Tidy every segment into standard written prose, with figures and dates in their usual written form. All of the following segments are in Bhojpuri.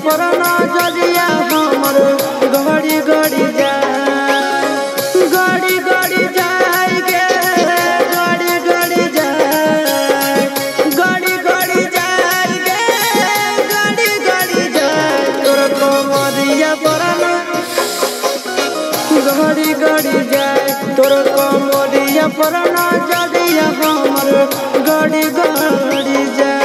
पर नजरिया हमर गड़ी गड़ी जाए गड़ी गड़ी जाए गे गड़ी गड़ी जाए गड़ी गड़ी जाए गे गड़ी गड़ी जाए तोर कमरिया पर गड़ी गड़ी जाए तोर कमरिया पर नजरिया हमर गड़ी गड़ी जाए।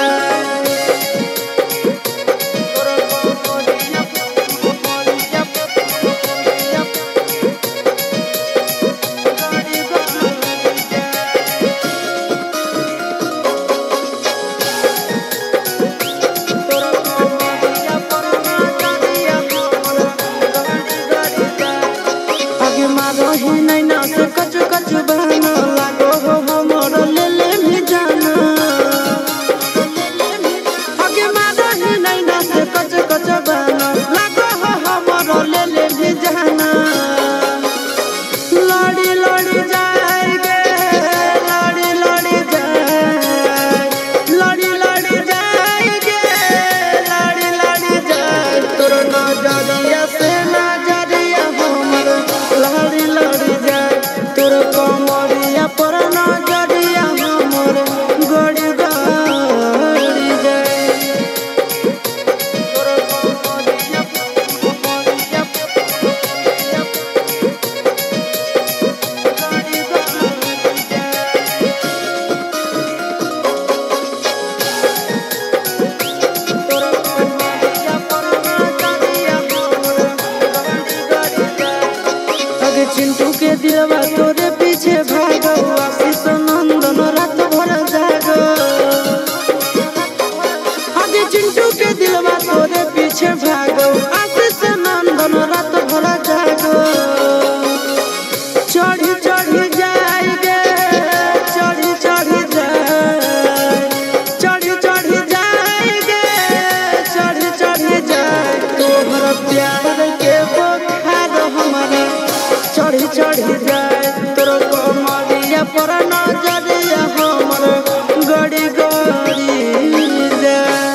रही नैना से कच कच बहना लागो हो हमर ले ले भी जाना आगे रही नैना से कच कच बहना लागो हो हमर ले ले भी जाना लड़ी लड़ी जाए गे लड़ी लड़ी जाए लड़ी लड़ी जाए गे लड़ी लड़ी जाए तोर नजरिया से नजरिया हमर लड़ी लड़ी जाए तोर कमरिया पर नजरिया हमर गड़ी गड़ी जाए तोर कमरिया कमरिया गड़ी गड़ी जाए तोर कमरिया पर नजरिया हमर गड़ी गड़ी जाए। चिंटू के दिलवा तोरे पीछे भागो आशीष नंदन रात भर जागो आगे चिंटू के दिलवा तोरे पीछे भागो आशीष नंदन रात भर जागो चढ़ी चढ़ी जाए गे चढ़ी चढ़ी जाए चढ़ी चढ़ी जाए गे चढ़ी चढ़ी जाए तोहर प्यार के बुखार हमारा चढ़ी चढ़ी जाए तोर कमरिया पर नजरिया हमर गड़ी गड़ी जाए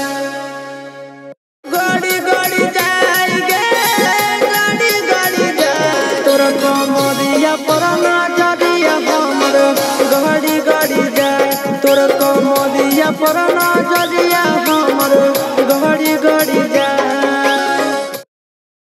गड़ी गड़ी जाए गे गड़ी गड़ी जाए तोर कमरिया पर नजरिया हमर गड़ी गड़ी जाए तोर कमरिया पर